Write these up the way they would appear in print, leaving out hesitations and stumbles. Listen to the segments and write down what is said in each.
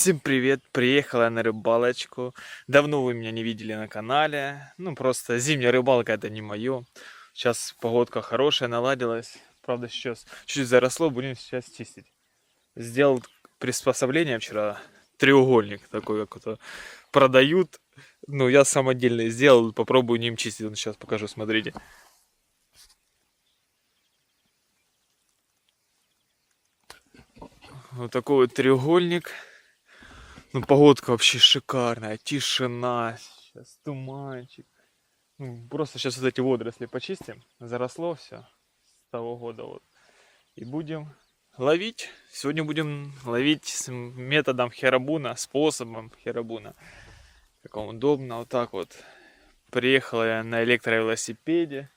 Всем привет! Приехала я на рыбалочку. Давно вы меня не видели на канале. Ну, просто зимняя рыбалка это не мое. Сейчас погодка хорошая, наладилась. Правда, сейчас чуть заросло, будем сейчас чистить. Сделал приспособление вчера. Треугольник такой, как это продают. Ну, я самодельный сделал, попробую ним чистить. Вот сейчас покажу, смотрите. Вот такой вот треугольник. Ну, погодка вообще шикарная, тишина, сейчас туманчик. Ну, просто сейчас вот эти водоросли почистим, заросло все с того года вот. И будем ловить. Сегодня будем ловить с методом херабуна, способом херабуна. Как вам удобно, вот так вот. Приехал я на электровелосипеде.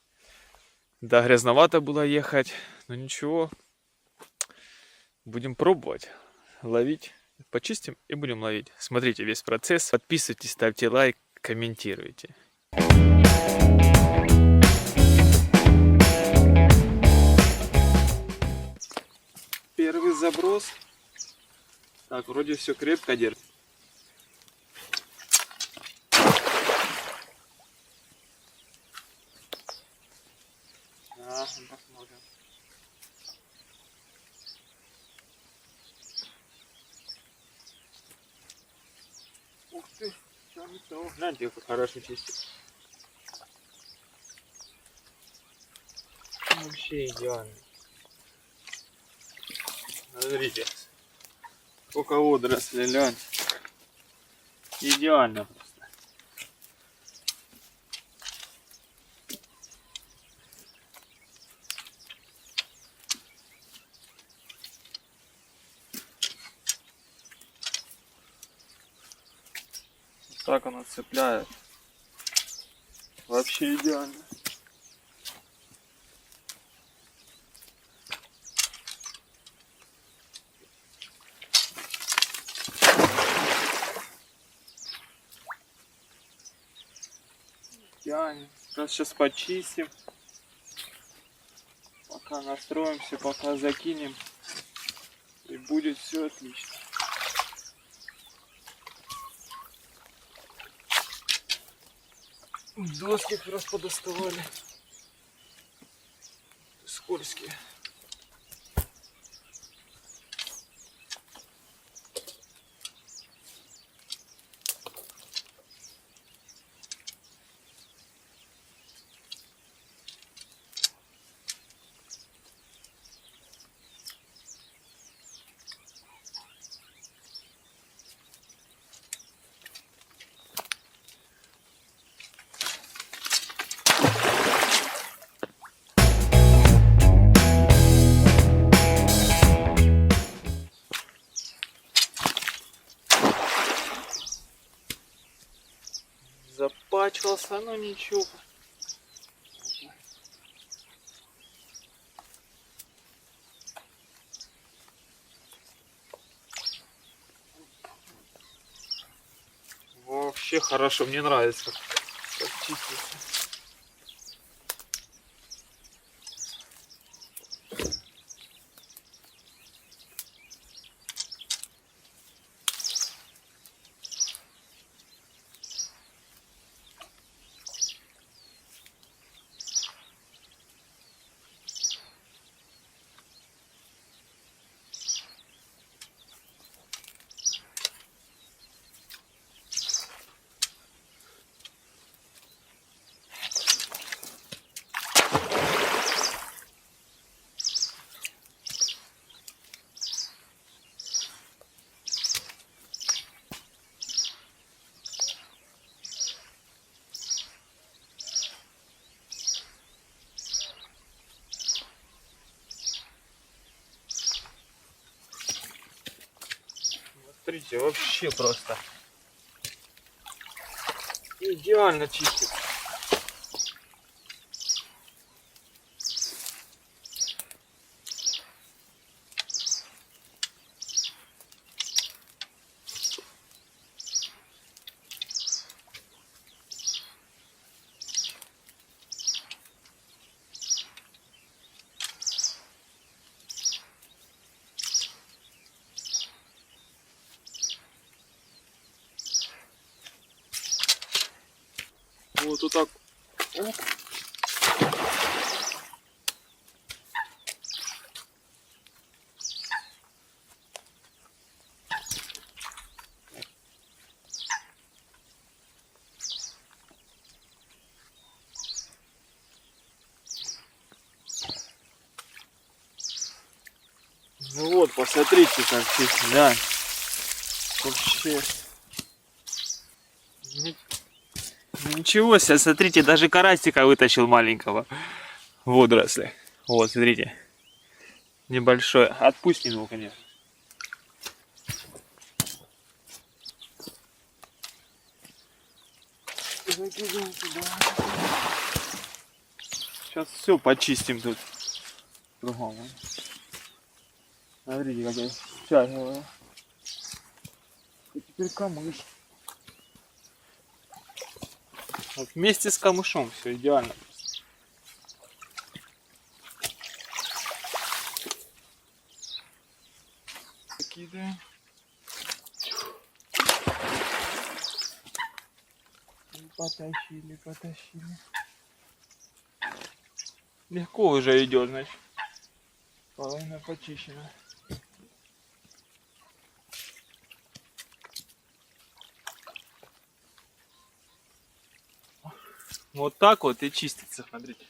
Да, грязновато было ехать, но ничего. Будем пробовать ловить. Почистим и будем ловить. Смотрите весь процесс. Подписывайтесь, ставьте лайк, комментируйте. Первый заброс. Так, вроде все крепко держит. Посмотрим. Ух ты, гляньте, как хорошо чистит. Вообще идеально. Смотрите, сколько водорослей, гляньте. Идеально просто. Так она цепляет. Вообще идеально. Идеально. Сейчас почистим. Пока настроимся, пока закинем. И будет все отлично. Доски как раз подоставали. Скользкие. Запачкался, но ничего. Вообще хорошо, мне нравится, как чистится. Смотрите, вообще просто идеально чистит. вот так. Оп. Ну вот, посмотрите, как чисто, да. Вообще. Ничего себе, смотрите, даже карасика вытащил маленького. Водоросли. Вот, смотрите. Небольшой. Отпустим его, конечно. Сейчас все почистим тут. Другому. Смотрите, как я стягиваю. И теперь камыш. Вот вместе с камышом все идеально. Закидываем. Потащили, потащили. Легко уже идет, значит. Половина почищена. Вот так вот и чистится, смотрите.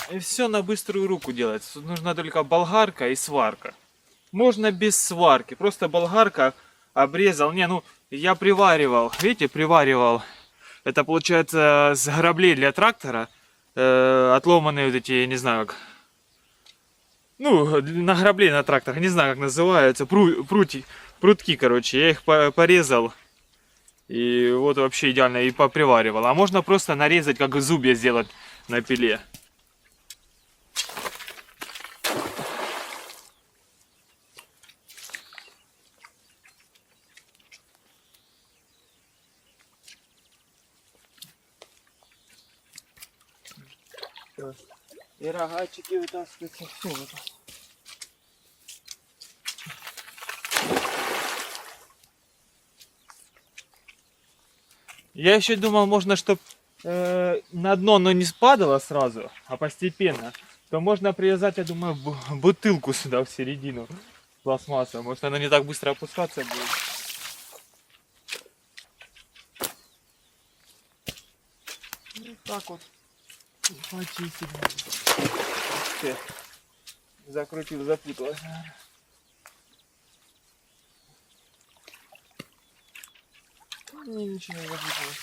И все на быструю руку делается. Тут нужна только болгарка и сварка. Можно без сварки. Просто болгарка обрезал. Не, ну я приваривал. Видите, приваривал. Это получается с граблей для трактора. Отломанные вот эти, не знаю как. Ну, на грабле на тракторах, не знаю как называются. Прутки, короче. Я их порезал. И вот вообще идеально и поприваривал. А можно просто нарезать, как зубья сделать на пиле. И рогачики вытаскиваются, все это. Я еще думал, можно, чтобы на дно оно не спадало сразу, а постепенно, то можно привязать, я думаю, бутылку сюда в середину пластмасса. Может, она не так быстро опускаться будет. Вот так вот. Почистить. Закрутил, запуталась. Ничего не запуталось.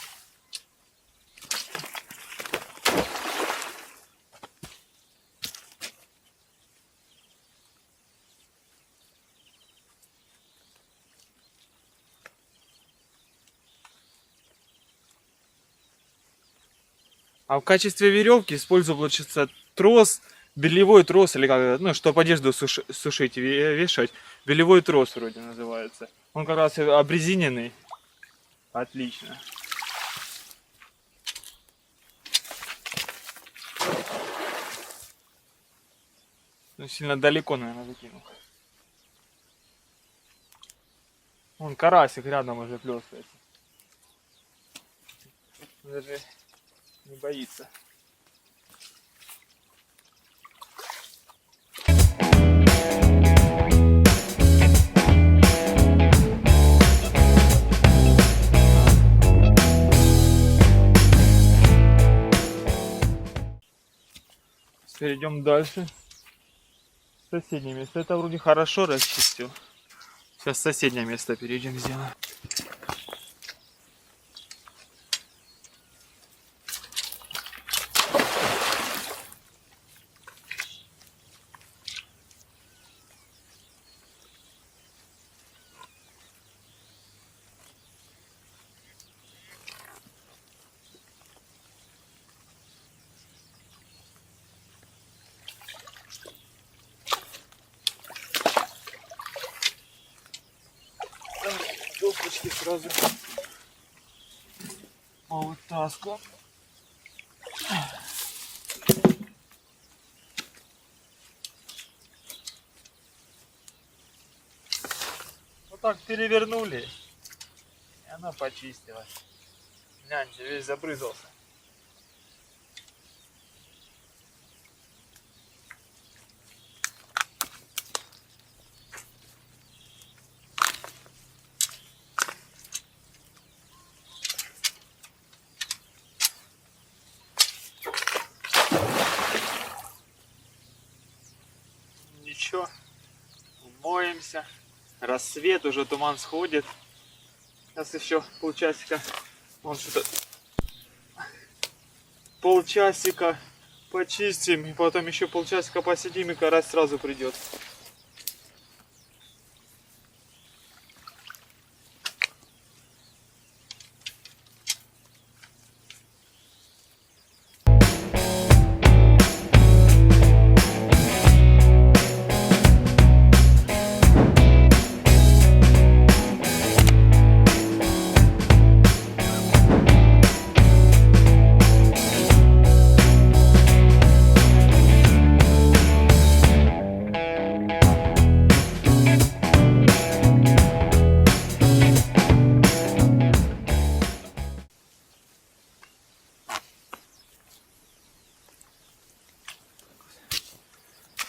А в качестве веревки используется трос, бельевой трос, или как, ну, чтобы одежду сушить, вешать. Бельевой трос вроде называется. Он как раз обрезиненный. Отлично. Ну, сильно далеко, наверное, закинул. Вон карасик рядом уже плескается. Даже не боится. Перейдем дальше. Соседнее место. Это вроде хорошо расчистил. Сейчас соседнее место перейдем, сделаем. Доскочки сразу по вытаску. так перевернули, и оно почистилось. Гляньте, весь забрызгался. Ничего, умоемся. Рассвет, уже туман сходит. Сейчас еще полчасика, вон что-то, полчасика почистим, и потом еще полчасика посидим, и карась сразу придет.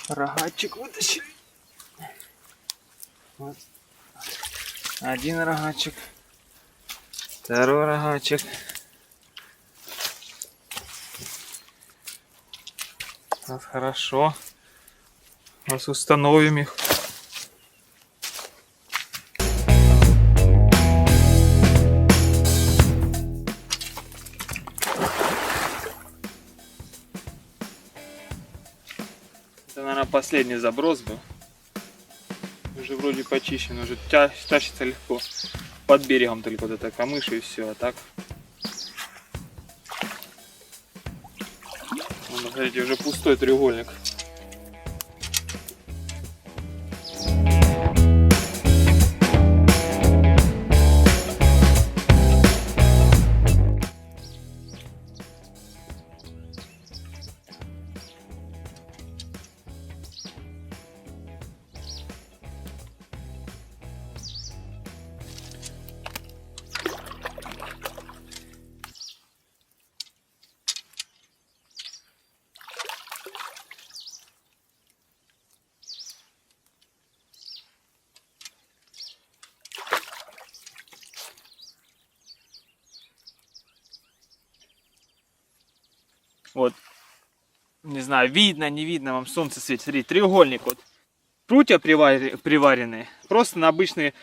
Рогатчик вытащили. Вот. Один рогатчик. Второй рогатчик. Вот хорошо. Сейчас установим их. Это, наверное, последний заброс был. Уже вроде почищен, уже тащится легко. Под берегом только вот эта камыш и все, а так. Вон, смотрите, уже пустой треугольник. Вот, не знаю, видно, не видно, вам солнце светит. Смотрите, треугольник вот. Прутья приваренные, просто на обычные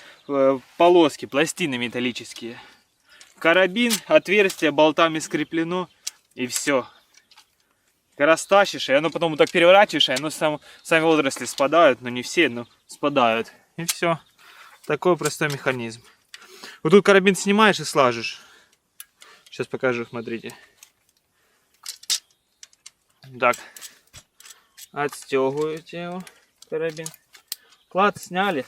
полоски, пластины металлические. Карабин, отверстие болтами скреплено, и все. Раз тащишь, и оно потом вот так переворачиваешь, и оно сами водоросли спадают, но не все, но спадают. И все. Такой простой механизм. Вот тут карабин снимаешь и слажешь. Сейчас покажу, смотрите. Так, отстегиваете его, карабин. Клад сняли.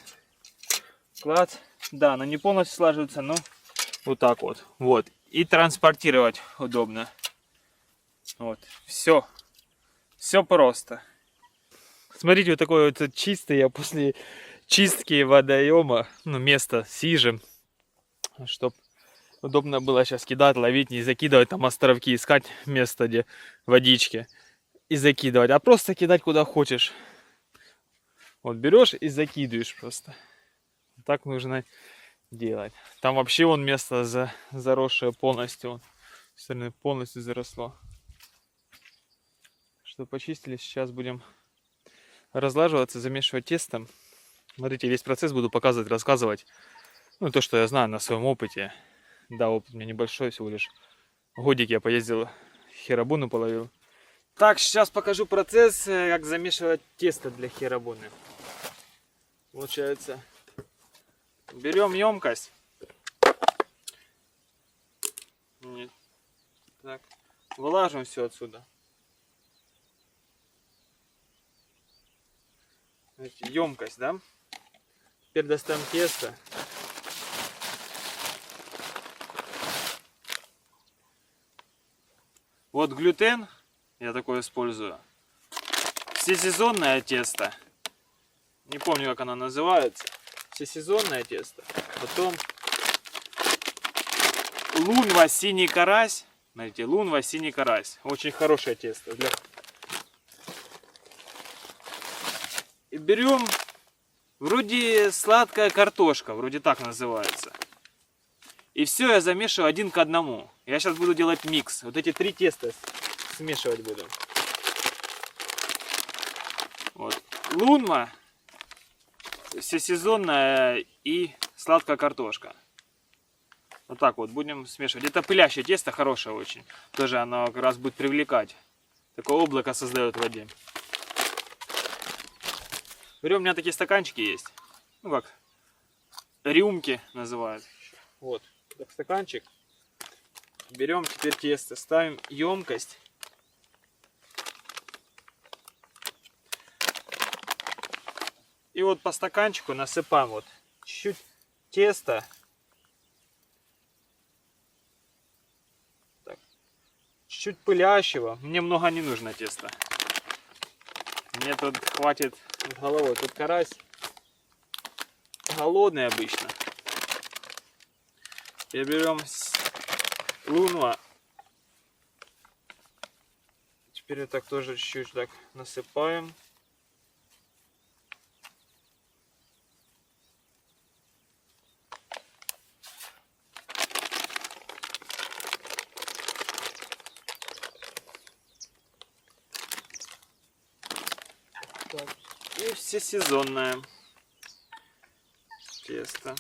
Клад, да, но не полностью слаживается, но вот так вот. Вот. И транспортировать удобно. Вот. Все. Все просто. Смотрите, вот такой вот чистый я после чистки водоема, ну, место сижем, чтобы удобно было сейчас кидать, ловить, не закидывать там островки, искать место, где водички. И закидывать, а просто кидать куда хочешь. Вот берешь и закидываешь просто. Так нужно делать. Там вообще вон место заросшее полностью. Полностью заросло. Что почистили, сейчас будем разлаживаться, замешивать тестом. Смотрите, весь процесс буду показывать, рассказывать. Ну, то, что я знаю на своем опыте. Да, опыт у меня небольшой, всего лишь годик я поездил, херабуну половил. Так, сейчас покажу процесс, как замешивать тесто для херабуны. Получается, берем емкость. Так, вылаживаем все отсюда. Емкость, да? Теперь достаем тесто. Вот глютен. Я такое использую. Всесезонное тесто. Не помню, как оно называется. всесезонное тесто. Потом Лунва синий карась. Смотрите, Лунва синий карась. Очень хорошее тесто. И берем вроде сладкая картошка, вроде так называется. И все я замешиваю один к одному. Я сейчас буду делать микс. Вот эти 3 теста смешивать буду. Вот. Лунва всесезонная и сладкая картошка. Вот так вот будем смешивать. Это пылящее тесто, хорошее очень. Тоже оно как раз будет привлекать. Такое облако создает в воде. Берем, у меня такие стаканчики есть. Ну как, рюмки называют. Вот, так стаканчик. Берем теперь тесто, ставим емкость. И вот по стаканчику насыпаем вот чуть-чуть теста. Чуть-чуть пылящего. Мне много не нужно теста. Мне тут хватит головой. Тут карась голодный обычно. И берем Лунва. Теперь вот так тоже чуть-чуть так насыпаем. И всесезонное тесто.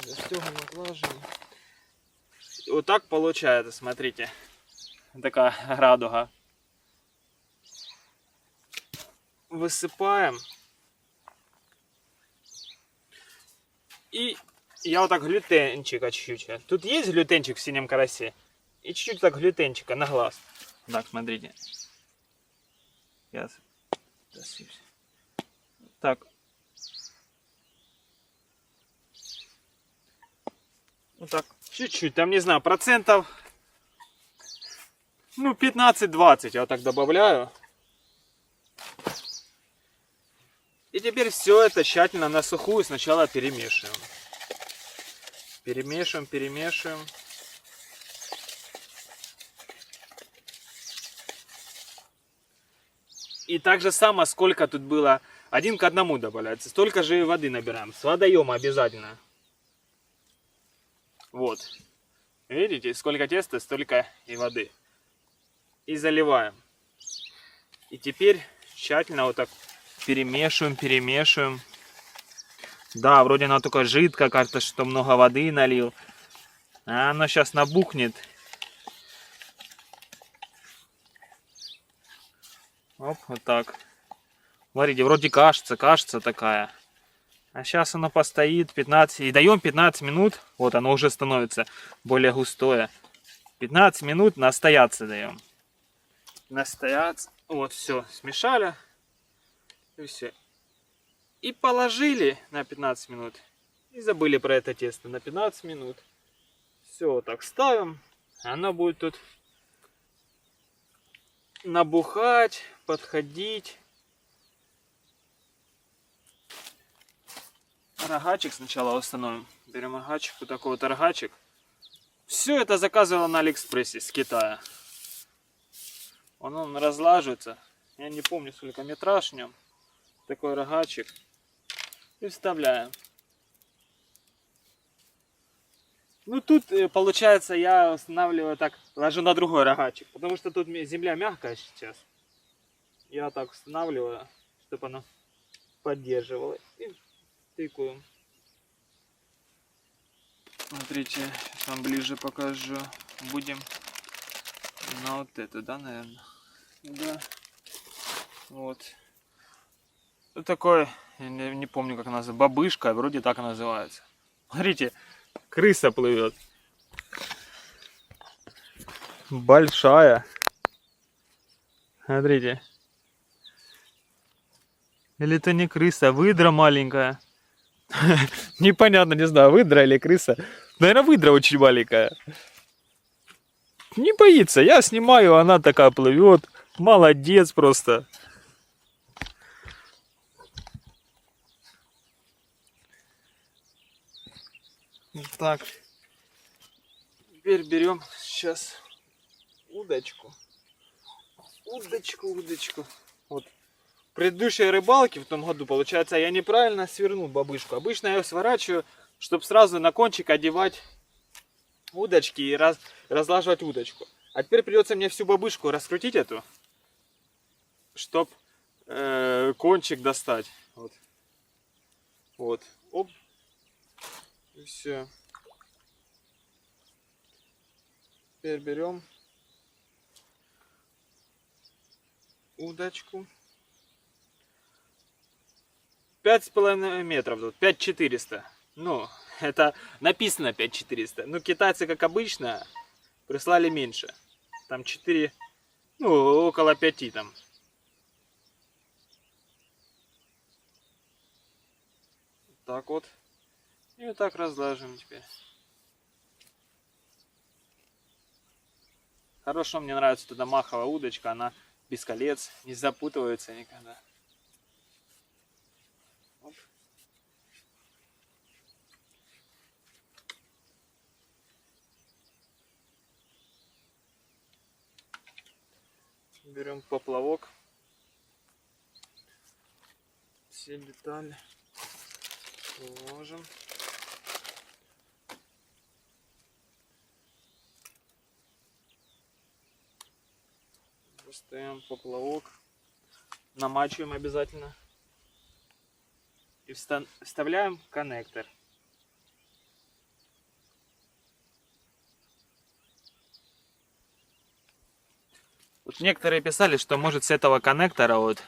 Застегиваем, отлаживаем. Вот так получается, смотрите. Такая радуга. Высыпаем. И я вот так глютенчика чуть-чуть. Тут есть глютенчик в синем карасе. И чуть-чуть так глютенчика на глаз. Так, смотрите. Сейчас. Так. Вот так. Чуть-чуть. Там, не знаю, процентов. Ну, 15-20 я вот так добавляю. И теперь все это тщательно на сухую сначала перемешиваем. Перемешиваем, перемешиваем. И так же само, сколько тут было, 1 к 1 добавляется. Столько же и воды набираем. С водоема обязательно. Вот. Видите, сколько теста, столько и воды. И заливаем. И теперь тщательно вот так перемешиваем, перемешиваем. Да, вроде оно такое жидкое, кажется, что много воды налил. А оно сейчас набухнет. Оп, вот так. Смотрите, вроде кашица такая. А сейчас оно постоит 15. И даем 15 минут. Вот оно уже становится более густое. 15 минут настояться даем. Настояться. Вот, все, смешали. И все. И положили на 15 минут. И забыли про это тесто на 15 минут. Все, вот так ставим. Оно будет тут набухать, подходить. Рогачик сначала установим. Берем рогачик, вот такой вот рогачик. Все это заказывала на Алиэкспрессе с Китая. Он разлаживается. Я не помню, сколько метраж в нем. Такой рогачик. И вставляем. Ну тут получается я устанавливаю так, ложу на другой рогачик. Потому что тут земля мягкая сейчас. Я так устанавливаю, чтобы она поддерживала. И тыкаю. Смотрите, сейчас вам ближе покажу. Будем на вот эту, да, наверное? Да. Вот. Вот такой, я не помню, как она называется, бабышка, вроде так она называется. Смотрите, крыса плывет. Большая. Смотрите. Или это не крыса, выдра маленькая. Непонятно, не знаю, выдра или крыса. Наверное, выдра очень маленькая. Не боится. Я снимаю, она такая плывет. Молодец просто. Вот так. Теперь берем сейчас удочку. Удочку. Вот. В предыдущей рыбалке в том году, получается, я неправильно свернул бабышку. Обычно я ее сворачиваю, чтобы сразу на кончик одевать удочки и разлаживать удочку. А теперь придется мне всю бабышку раскрутить эту, чтоб кончик достать. Вот. Вот. Оп. И все. Теперь берем удочку. 5,5 метров тут, 5400. Ну, это написано 5400. Ну, китайцы, как обычно, прислали меньше. Там 4, ну, около 5 там. Так вот. И вот так разлаживаем теперь. Хорошо, мне нравится эта маховая удочка, она без колец, не запутывается никогда. Оп. Берем поплавок. Все детали положим. Достаем поплавок. Намачиваем обязательно. И вставляем коннектор. Вот некоторые писали, что может с этого коннектора вот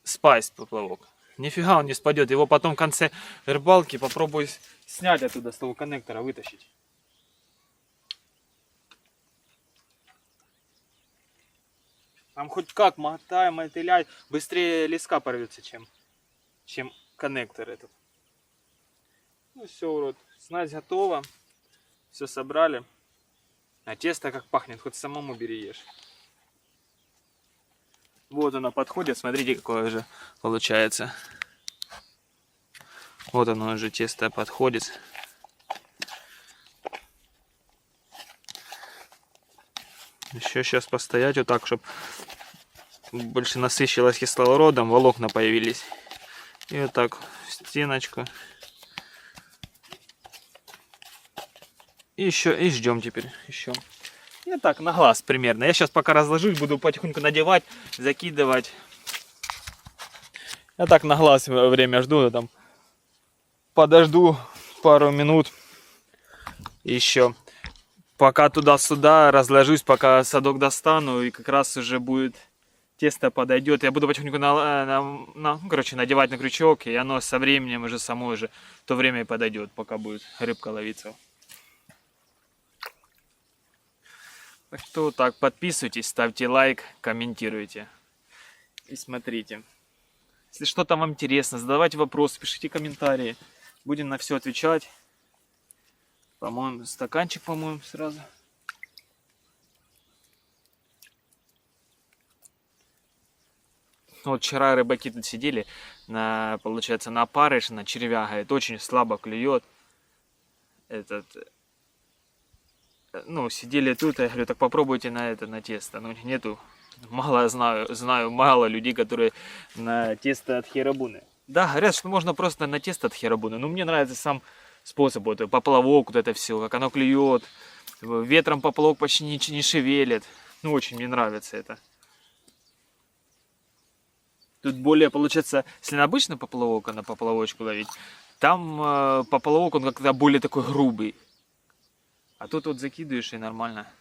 спасть поплавок. Нифига он не спадет. Его потом в конце рыбалки попробую снять оттуда, с того коннектора вытащить. Там хоть как мотай, мотыляй, быстрее леска порвется, чем коннектор этот. Ну все, урод, снасть готова. Все собрали. А тесто как пахнет, хоть самому бери ешь. Вот оно подходит, смотрите, какое уже получается. Вот оно уже тесто подходит. Еще сейчас постоять вот так, чтобы больше насыщилось кислородом, волокна появились. И вот так в стеночку. И еще, и ждем теперь еще. И так, на глаз примерно. Я сейчас пока разложусь, буду потихоньку надевать, закидывать. Я так на глаз время жду, там подожду пару минут еще. Пока туда-сюда разложусь, пока садок достану, и как раз уже будет тесто подойдет. Я буду потихоньку короче, надевать на крючок, и оно со временем уже само уже в то время и подойдет, пока будет рыбка ловиться. Так что так, подписывайтесь, ставьте лайк, комментируйте и смотрите. Если что-то вам интересно, задавайте вопросы, пишите комментарии. Будем на все отвечать. По-моему, стаканчик, по-моему, сразу. Вот вчера рыбаки тут сидели, получается, на опарыш, на червя, говорит, очень слабо клюет. Ну, сидели тут, я говорю, так попробуйте на тесто. Ну, нету, мало знаю мало людей, которые на тесто от херабуны. Да, говорят, что можно просто на тесто от херабуны, но мне нравится сам способ, вот, поплавок, вот это все, как оно клюет. Ветром поплавок почти не шевелит. Ну, очень мне нравится это. Тут более, получается, если на обычный поплавок, на поплавочку ловить, там поплавок, он как-то более такой грубый. А тут вот закидываешь и нормально.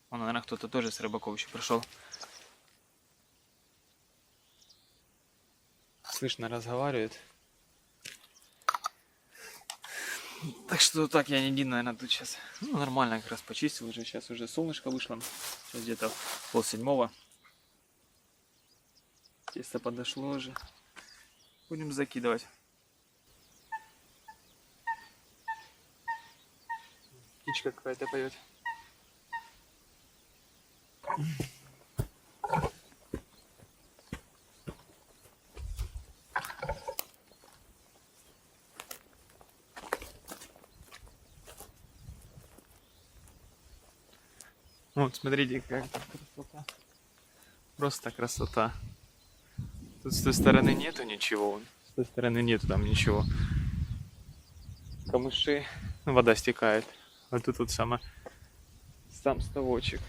Вон, наверное, кто-то тоже с рыбаков еще пришел. Слышно, разговаривает. Так что так, я не один, наверное, тут сейчас. Ну, нормально, как раз почистил уже. Сейчас уже солнышко вышло. Сейчас где-то 6:30. Тесто подошло уже. Будем закидывать. Птичка какая-то поет. Вот, смотрите, какая красота. Просто красота. Тут с той стороны нету ничего. С той стороны нету там ничего. Камыши. Ну, вода стекает. А тут вот сам ставочек.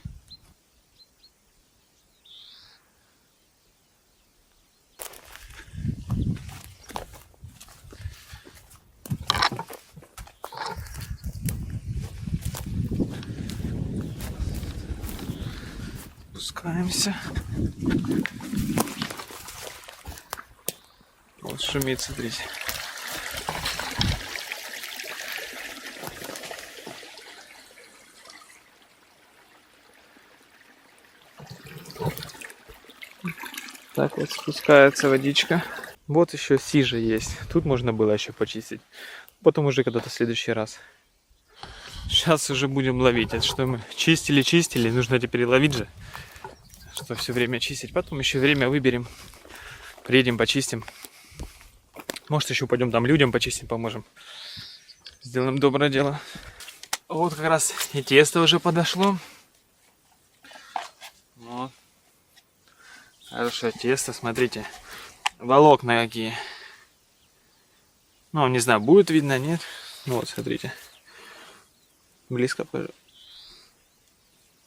Спускаемся. Вот шумит, смотрите. Так вот спускается водичка. Вот еще сижа есть. Тут можно было еще почистить. Потом уже когда-то в следующий раз. Сейчас уже будем ловить. Это что мы чистили. Нужно теперь ловить же. Что все время чистить. Потом еще время выберем. Приедем, почистим. Может еще пойдем там людям почистим, поможем. Сделаем доброе дело. Вот как раз и тесто уже подошло. Вот. Хорошее тесто, смотрите. Волокна какие. Ну, не знаю, будет видно, нет. Ну вот, смотрите. Близко покажу.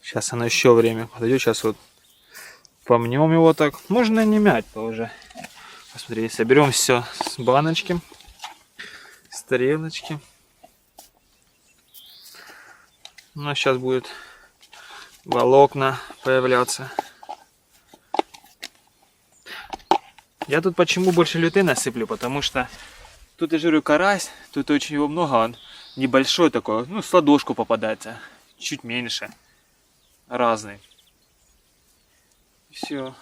Сейчас оно еще время подойдет. Сейчас вот помнем его так. Можно не мять уже. Посмотрите, соберем все с баночки, с тарелочки. Ну, а сейчас будет волокна появляться. Я тут почему больше люты насыплю, потому что тут, я же говорю, карась, тут очень его много, он небольшой такой, ну, с ладошку попадается, чуть меньше, разный. Все.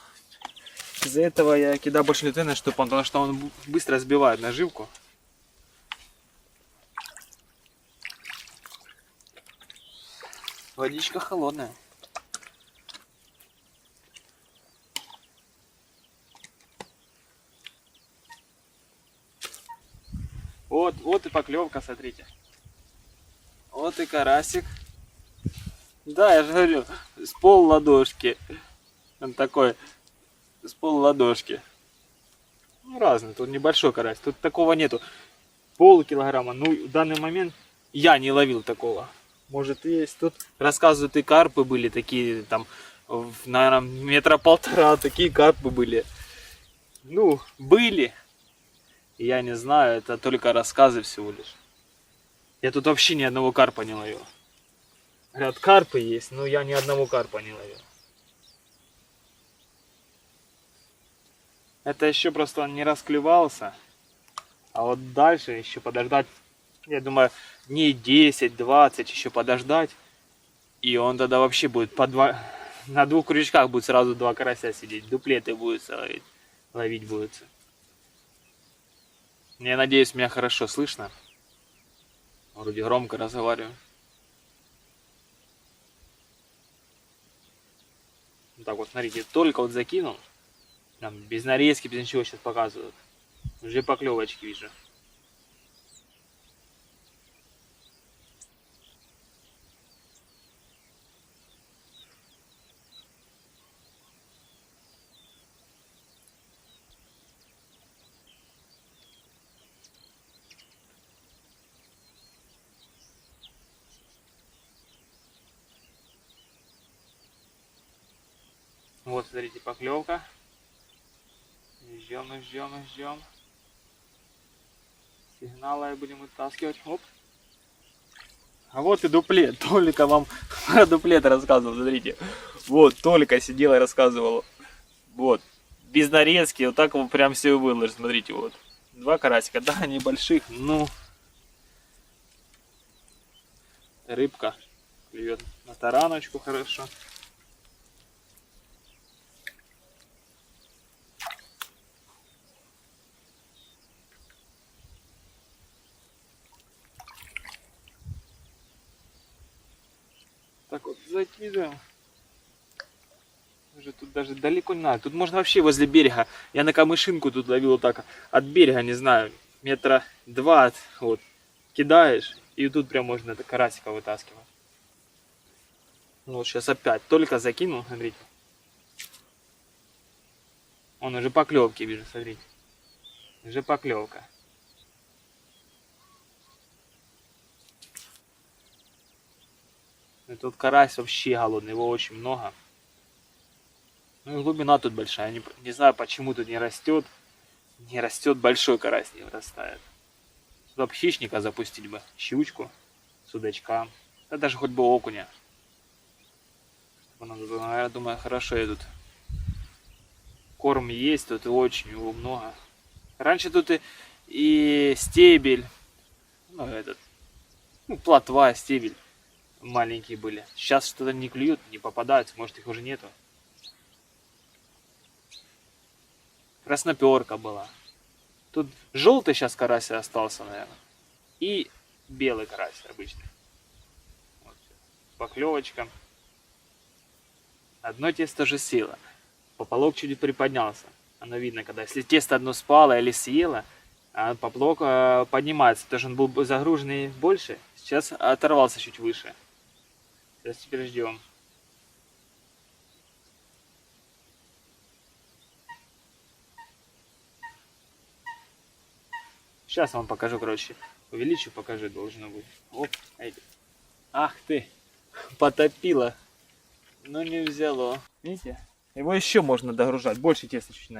Из-за этого я кидаю больше лютена, потому что он быстро сбивает наживку. Водичка холодная. Вот и поклевка, смотрите. Вот и карасик. Да, я же говорю, с пол ладошки. Он такой, с пол ладошки. Ну, разный, тут небольшой карась. Тут такого нету. Полкилограмма. Ну, в данный момент я не ловил такого. Может, есть. Тут рассказывают, и карпы были такие, там, наверное, 1,5 метра, такие карпы были. Ну, были. Я не знаю, это только рассказы всего лишь. Я тут вообще ни одного карпа не ловил. Говорят, карпы есть, но я ни одного карпа не ловил. Это еще просто он не расклевался. А вот дальше еще подождать, я думаю, дней 10-20 еще подождать. И он тогда вообще будет на 2 крючках будет сразу 2 карася сидеть. Дуплеты будет ловить будет. Я надеюсь, меня хорошо слышно. Вроде громко разговариваю. Так вот, смотрите, только вот закинул. Там, без нарезки, без ничего сейчас показывают. Уже поклевочки вижу. Вот, смотрите, поклевка. Ждем. Сигналы будем вытаскивать. Оп. А вот и дуплет. Только вам про дуплет рассказывал, смотрите. Вот, только сидел и рассказывал. Вот. Без нарезки, вот так вот прям все выложил. Смотрите, вот. 2 карасика, да, небольших, ну. Рыбка клюет на тараночку хорошо. так вот закидываем. Уже тут даже далеко не надо. Тут можно вообще возле берега. Я на камышинку тут ловил вот так. От берега, не знаю, метра 2. Вот. Кидаешь. И тут прям можно это карасика вытаскивать. Ну вот сейчас опять. Только закинул, смотрите. Он уже поклевки вижу, смотрите. Уже поклевка. И тут карась вообще голодный. Его очень много. Ну и глубина тут большая. Не знаю, почему тут не растет. Не растет, большой карась не вырастает. Сюда бы хищника запустить бы. Щучку, судачка. Да даже хоть бы окуня. Я думаю, хорошо я тут. Корм есть, тут и очень его много. Раньше тут и стебель. Ну этот. Ну плотва, стебель. Маленькие были. Сейчас что-то не клюют, не попадаются. Может их уже нету. Красноперка была. Тут желтый сейчас карась остался, наверное. И белый карась обычный. Вот. Поклевочка. Одно тесто же село. Поплавок чуть приподнялся. Оно видно, когда если тесто одно спало или съело, а поплавок поднимается. Потому что он был загруженный больше. Сейчас оторвался чуть выше. Сейчас теперь ждем. Сейчас вам покажу, короче. Увеличу, покажу, должно быть. Оп, эти. Ах ты, потопило. Но не взяло. Видите? Его еще можно догружать. Больше теста чуть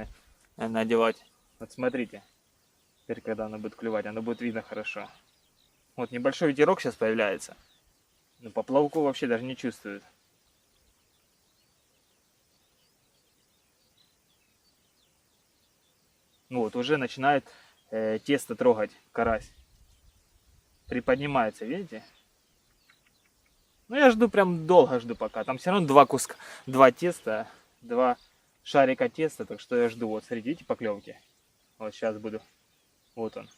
надевать. Вот смотрите. Теперь, когда оно будет клевать, оно будет видно хорошо. Вот небольшой ветерок сейчас появляется. Но поплавку вообще даже не чувствует. Ну вот, уже начинает тесто трогать карась. Приподнимается, видите? Ну я жду, прям долго жду пока. Там все равно два теста, два шарика теста, так что я жду. Вот, смотрите, видите поклевки? Вот сейчас буду. Вот он.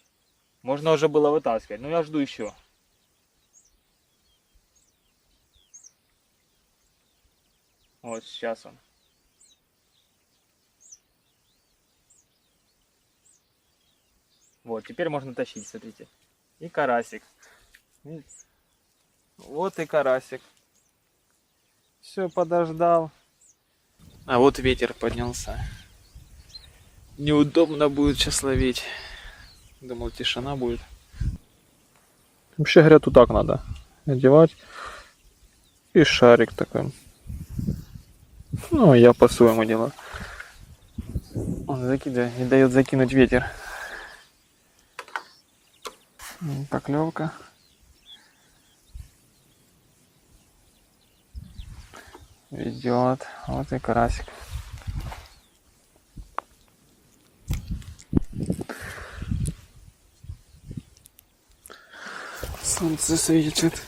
Можно уже было вытаскивать, но я жду еще. Вот сейчас он. Вот, теперь можно тащить, смотрите. И карасик. Вот и карасик. Все, подождал. А вот ветер поднялся. Неудобно будет сейчас ловить. Думал, тишина будет. Вообще, говорят, вот так надо одевать. И шарик такой. Ну, я по-своему делаю. Он закидывает, не дает закинуть ветер. Поклевка. Ведет. Вот и карасик. Солнце светит.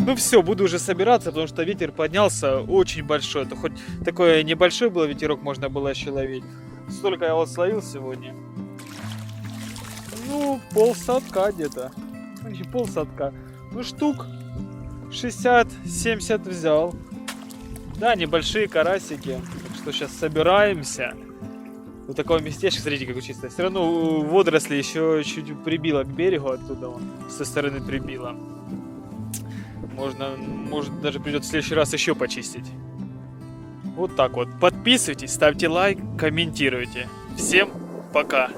Ну все, буду уже собираться, потому что ветер поднялся очень большой. Это хоть такой небольшой был ветерок, можно было еще ловить. Столько я вот словил сегодня. Ну, полсадка где-то. Полсадка. Ну, штук 60-70 взял. Да, небольшие карасики. Так что сейчас собираемся. Вот такое местечко, смотрите, как чисто. Все равно водоросли еще чуть прибило к берегу оттуда, вон, со стороны прибило. Может даже придется в следующий раз еще почистить. Вот так вот. Подписывайтесь, ставьте лайк, комментируйте. Всем пока!